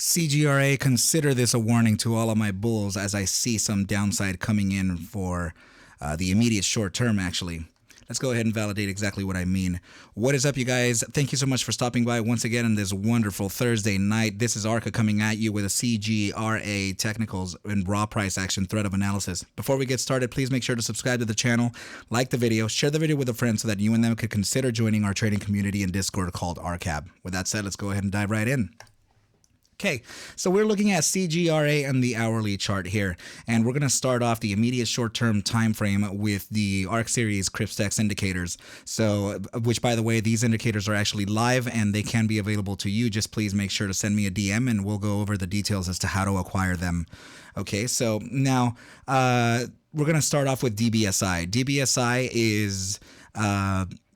CGRA, consider this a warning to all of my bulls as I see some downside coming in for the immediate short term, actually. Let's go ahead and validate exactly what I mean. What is up, you guys? Thank you so much for stopping by once again on this wonderful Thursday night. This is ARCa coming at you with a CGRA technicals and raw price action thread of analysis. Before we get started, please make sure to subscribe to the channel, like the video, share the video with a friend so that you and them could consider joining our trading community in Discord called ARCa. With that said, let's go ahead and dive right in. Okay, so we're looking at CGRA and the hourly chart here, and we're going to start off the immediate short-term time frame with the ARC-Series Crypstex indicators. So, which by the way, these indicators are actually live and they can be available to you. Just please make sure to send me a DM and we'll go over the details as to how to acquire them. Okay, so now we're going to start off with DBSI. DBSI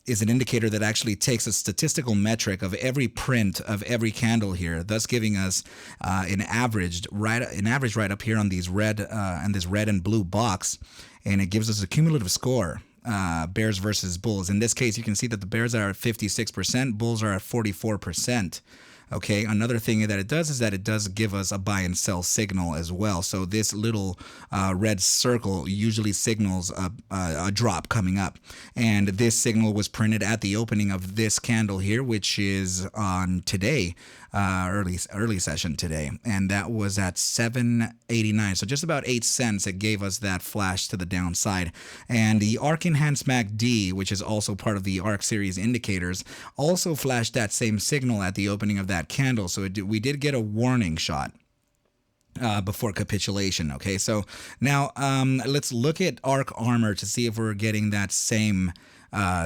is an indicator that actually takes a statistical metric of every print of every candle here, thus giving us an average right up here on these red and this red and blue box, and it gives us a cumulative score. Bears versus bulls. In this case, you can see that the bears are at 56%, bulls are at 44%. Okay, another thing that it does is that it does give us a buy and sell signal as well. So this little red circle usually signals a drop coming up. And this signal was printed at the opening of this candle here, which is on today, early session today. And that was at 7.89. So just about 8 cents. It gave us that flash to the downside. And the ARC Enhanced MACD, which is also part of the ARC series indicators, also flashed that same signal at the opening of that candle. So we did get a warning shot before capitulation. Okay, so now let's look at ARC Armor to see if we're getting that same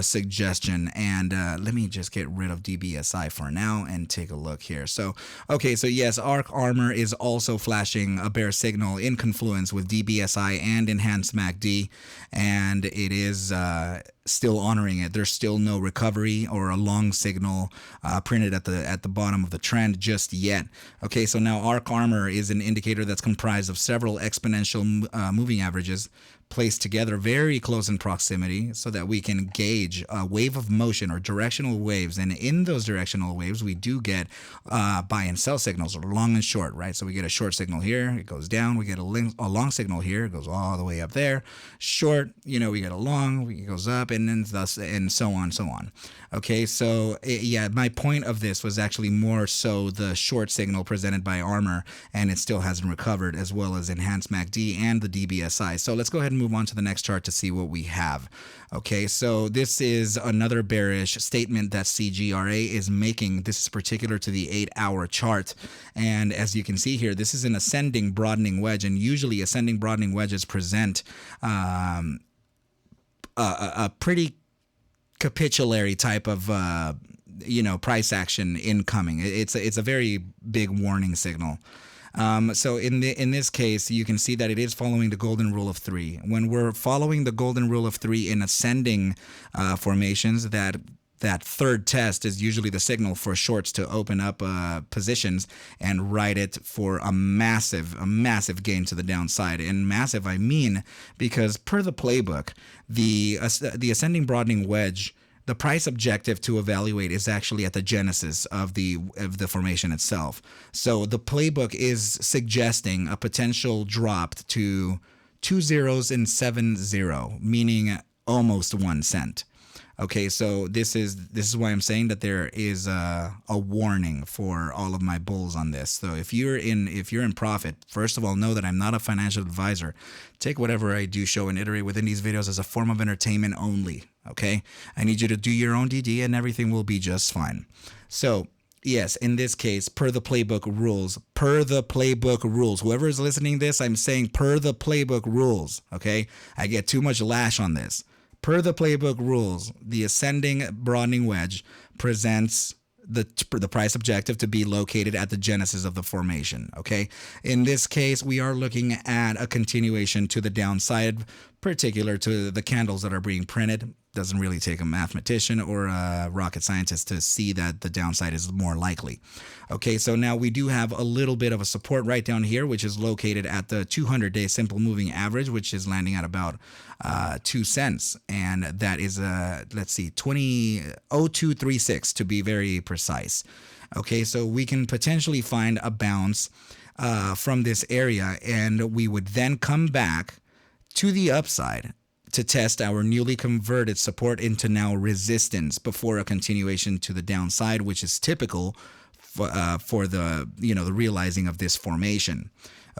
suggestion. And let me just get rid of DBSI for now and take a look here. So okay, so yes, ARC Armor is also flashing a bear signal in confluence with DBSI and Enhanced MACD, and it is still honoring it. There's still no recovery or a long signal printed at the bottom of the trend just yet. Okay, so now ARC Armor is an indicator that's comprised of several exponential moving averages placed together very close in proximity so that we can gauge a wave of motion or directional waves. And in those directional waves, we do get buy and sell signals, or long and short, right? So we get a short signal here, it goes down. We get a long signal here, it goes all the way up there. Short, we get a long, it goes up, and then thus, and so on, so on. Okay, so yeah, my point of this was actually more so the short signal presented by Armor, and it still hasn't recovered, as well as Enhanced MACD and the DBSI. So let's go ahead and move on to the next chart to see what we have. Okay, so this is another bearish statement that CGRA is making. This is particular to the 8-hour chart, and as you can see here, this is an ascending broadening wedge, and usually ascending broadening wedges present a pretty capitulatory type of price action incoming. It's a very big warning signal. So in this case, you can see that it is following the golden rule of 3. When we're following the golden rule of 3 in ascending formations, that third test is usually the signal for shorts to open up positions and ride it for a massive gain to the downside. And massive, I mean, because per the playbook, the ascending broadening wedge, the price objective to evaluate is actually at the genesis of the formation itself. So the playbook is suggesting a potential drop to 2 zeros and 7 0, meaning almost 1 cent. Okay, so this is why I'm saying that there is a warning for all of my bulls on this. So if you're in profit, first of all, know that I'm not a financial advisor. Take whatever I do show and iterate within these videos as a form of entertainment only. Okay, I need you to do your own DD and everything will be just fine. So yes, in this case, per the playbook rules, whoever is listening to this, I'm saying per the playbook rules. Okay, I get too much lash on this. Per the playbook rules, the ascending broadening wedge presents the price objective to be located at the genesis of the formation. Okay, in this case, we are looking at a continuation to the downside, particular to the candles that are being printed. Doesn't really take a mathematician or a rocket scientist to see that the downside is more likely. Okay, so now we do have a little bit of a support right down here, which is located at the 200-day simple moving average, which is landing at about 2 cents, and that is let's see, 20.0236 to be very precise. Okay, so we can potentially find a bounce from this area, and we would then come back to the upside to test our newly converted support into now resistance before a continuation to the downside, which is typical for the the realizing of this formation.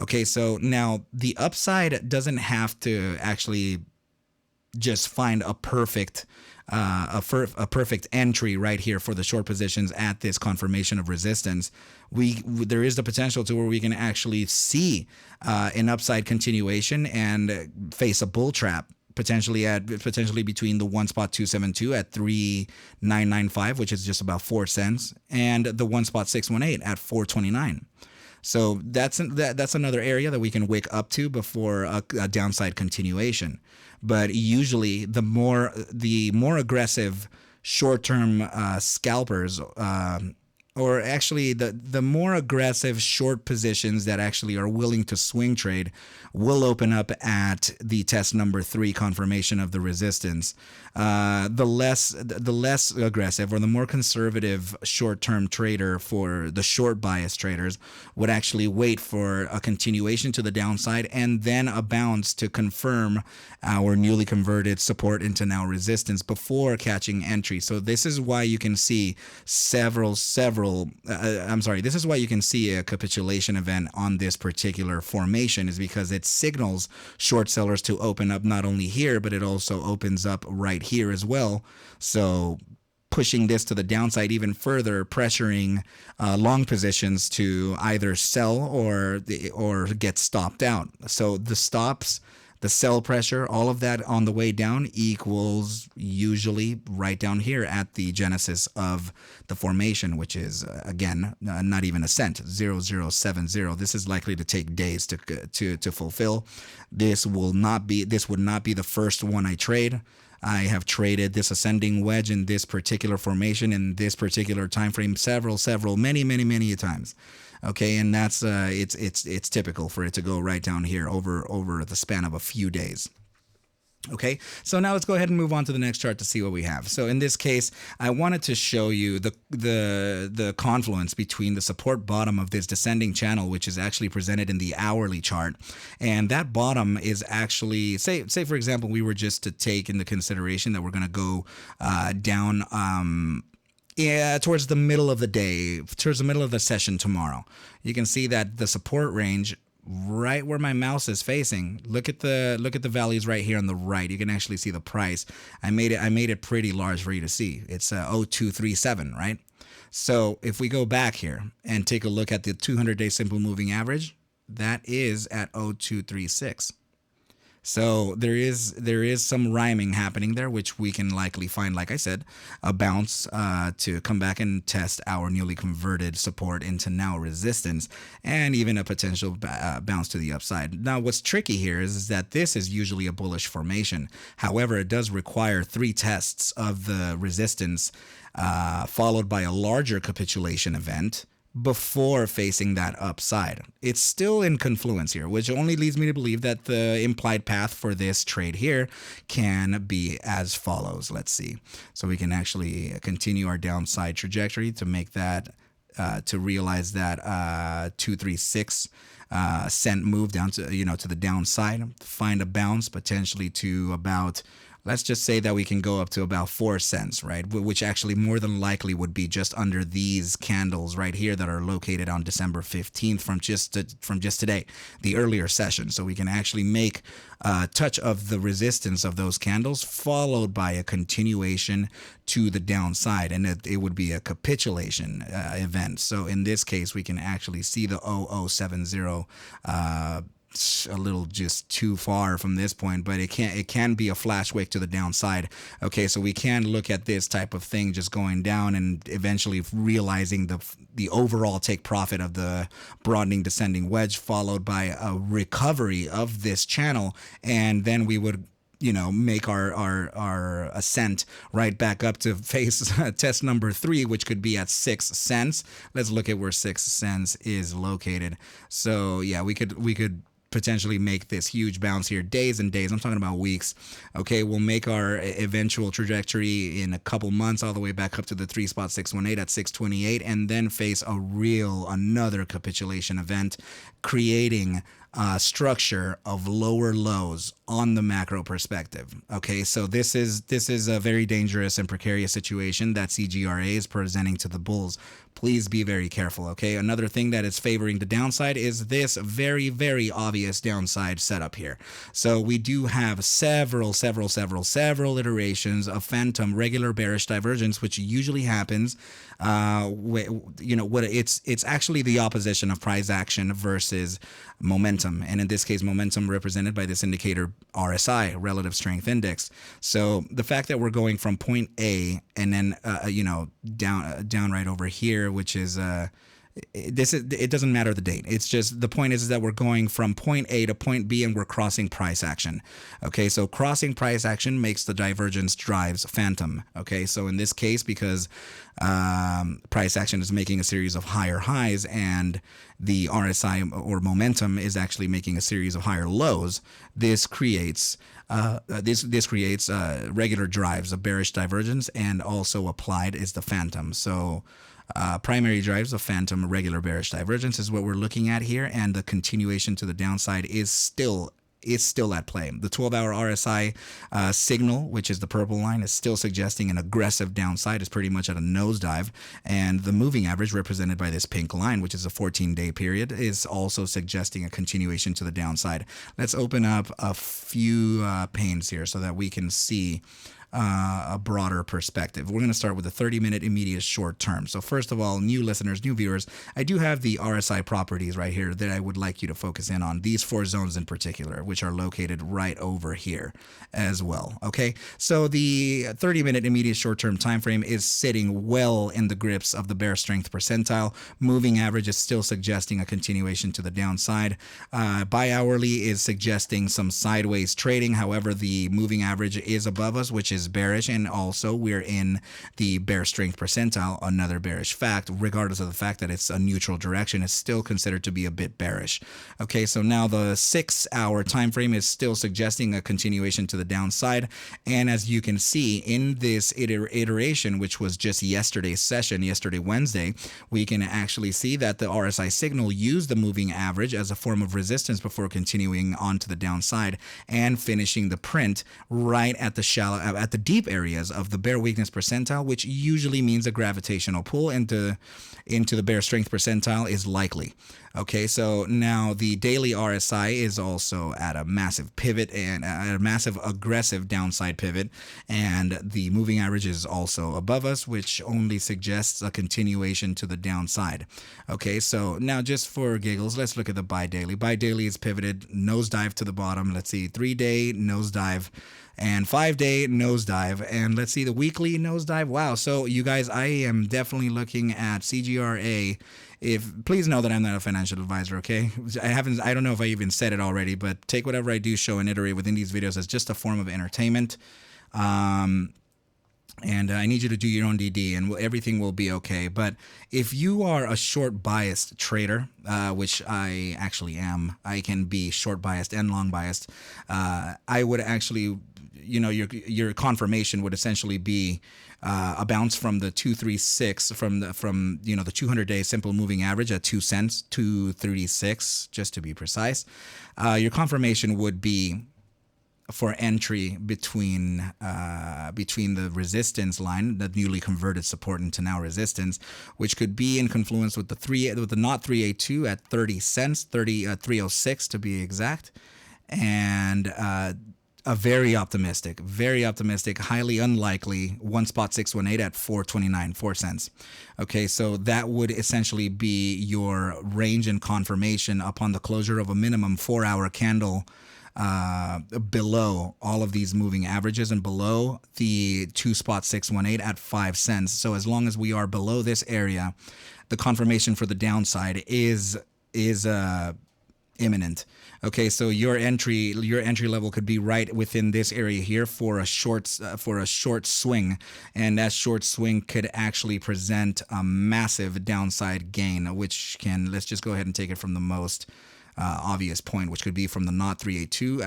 Okay, so now the upside doesn't have to actually just find a perfect perfect entry right here for the short positions at this confirmation of resistance. There is the potential to where we can actually see an upside continuation and face a bull trap potentially between the 1.272 at 3,995, which is just about 4 cents, and the 1.618 at 429. So that's another area that we can wake up to before a downside continuation. But usually, the more aggressive short-term scalpers, or actually the more aggressive short positions that actually are willing to swing trade, will open up at the test number 3 confirmation of the resistance. The less aggressive or the more conservative short-term trader, for the short bias traders, would actually wait for a continuation to the downside and then a bounce to confirm our newly converted support into now resistance before catching entry. So this is why you can see this is why you can see a capitulation event on this particular formation, is because it signals short sellers to open up not only here, but it also opens up right here as well. So pushing this to the downside even further, pressuring long positions to either sell or get stopped out. So the stops, the sell pressure, all of that on the way down equals usually right down here at the genesis of the formation, which is again not even a cent, 0070. This is likely to take days to fulfill. This would not be the first one I trade. I have traded this ascending wedge in this particular formation in this particular time frame many times. Okay, and that's it's typical for it to go right down here over the span of a few days. Okay, so now let's go ahead and move on to the next chart to see what we have. So in this case, I wanted to show you the confluence between the support bottom of this descending channel, which is actually presented in the hourly chart, and that bottom is actually, say for example, we were just to take into consideration that we're going to go down towards the middle of the day, towards the middle of the session tomorrow. You can see that the support range right where my mouse is facing. Look at the values right here on the right. You can actually see the price. I made it pretty large for you to see. It's 0237, right? So if we go back here and take a look at the 200-day simple moving average, that is at 0236. So there is some rhyming happening there, which we can likely find, like I said, a bounce to come back and test our newly converted support into now resistance, and even a potential bounce to the upside. Now, what's tricky here is that this is usually a bullish formation. However, it does require 3 tests of the resistance, followed by a larger capitulation event before facing that upside. It's still in confluence here, which only leads me to believe that the implied path for this trade here can be as follows. Let's see. So we can actually continue our downside trajectory to make that, to realize that 236 cent move down to, to the downside, find a bounce potentially to about, let's just say that we can go up to about 4 cents, right? Which actually more than likely would be just under these candles right here that are located on December 15th from just today, the earlier session. So we can actually make a touch of the resistance of those candles, followed by a continuation to the downside, and it would be a capitulation event. So in this case, we can actually see the 0070 a little just too far from this point, but it can be a flash wick to the downside. Okay, so we can look at this type of thing just going down and eventually realizing the overall take profit of the broadening descending wedge, followed by a recovery of this channel, and then we would make our ascent right back up to face test number 3, which could be at 6 cents. Let's look at where 6 cents is located. So yeah, we could potentially make this huge bounce here, days and days. I'm talking about weeks. Okay, we'll make our eventual trajectory in a couple months all the way back up to the 3.618 at 628, and then face another capitulation event, creating structure of lower lows on the macro perspective. Okay, so this is a very dangerous and precarious situation that CGRA is presenting to the bulls. Please be very careful. Okay, another thing that is favoring the downside is this very, very obvious downside setup here. So we do have several iterations of phantom regular bearish divergence, which usually happens it's actually the opposition of price action versus momentum, and in this case momentum represented by this indicator RSI, relative strength index. So the fact that we're going from point A and then down right over here, which is it doesn't matter the date. It's just the point is that we're going from point A to point B and we're crossing price action. Okay, so crossing price action makes the divergence drives phantom. Okay, so in this case, because price action is making a series of higher highs and the RSI or momentum is actually making a series of higher lows, this creates regular drives of bearish divergence, and also applied is the phantom. So primary drives of phantom regular bearish divergence is what we're looking at here, and the continuation to the downside is still at play. The 12-hour RSI signal, which is the purple line, is still suggesting an aggressive downside. It's pretty much at a nosedive, and the moving average, represented by this pink line, which is a 14-day period, is also suggesting a continuation to the downside. Let's open up a few panes here so that we can see a broader perspective. We're going to start with the 30-minute immediate short term. So first of all, new listeners, new viewers, I do have the RSI properties right here that I would like you to focus in on, these 4 zones in particular, which are located right over here as well. Okay, so the 30-minute immediate short-term time frame is sitting well in the grips of the bear strength percentile. Moving average is still suggesting a continuation to the downside. Bi-hourly is suggesting some sideways trading. However, the moving average is above us, which is bearish, and also we're in the bear strength percentile, another bearish fact. Regardless of the fact that it's a neutral direction, it's still considered to be a bit bearish. Okay, so now the 6-hour time frame is still suggesting a continuation to the downside, and as you can see in this iteration, which was just yesterday's session, yesterday Wednesday, we can actually see that the RSI signal used the moving average as a form of resistance before continuing on to the downside and finishing the print right at the deep areas of the bear weakness percentile, which usually means a gravitational pull into the bear strength percentile is likely. Okay, so now the daily RSI is also at a massive pivot and a massive aggressive downside pivot, and the moving average is also above us, which only suggests a continuation to the downside. Okay, so now just for giggles, let's look at the bi-daily. Bi-daily is pivoted, nosedive to the bottom. Let's see, 3-day nosedive and 5-day nosedive, and let's see the weekly nosedive. Wow, so you guys, I am definitely looking at CGRA. Please know that I'm not a financial advisor, okay? I don't know if I even said it already, but take whatever I do show and iterate within these videos as just a form of entertainment. And I need you to do your own DD, and everything will be okay. But if you are a short biased trader, which I actually am, I can be short biased and long biased. I would actually, your confirmation would essentially be a bounce from the 236 from the 200-day simple moving average at 2 cents, 236 just to be precise. Your confirmation would be for entry between the resistance line, the newly converted support into now resistance, which could be in confluence with the not 382 at 30 cents, 306 to be exact, and a very optimistic, highly unlikely 1.618 at 429, 4 cents. Okay, so that would essentially be your range and confirmation upon the closure of a minimum 4-hour candle below all of these moving averages and below the 2.618 at 5 cents. So as long as we are below this area, the confirmation for the downside is imminent. Okay, so your entry level could be right within this area here for a short swing, and that short swing could actually present a massive downside gain, which can, let's just go ahead and take it from the most. obvious point, which could be from the knot 382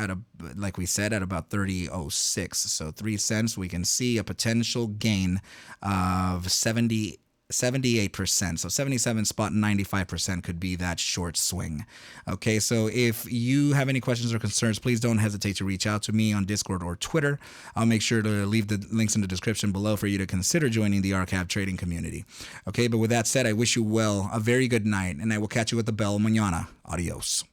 like we said, at about 30.06. So 3 cents, we can see a potential gain of 78%. So 77.95% could be that short swing. Okay, so if you have any questions or concerns, please don't hesitate to reach out to me on Discord or Twitter. I'll make sure to leave the links in the description below for you to consider joining the ARCa trading community. Okay, but with that said, I wish you well, a very good night, and I will catch you at the bell mañana. Adios.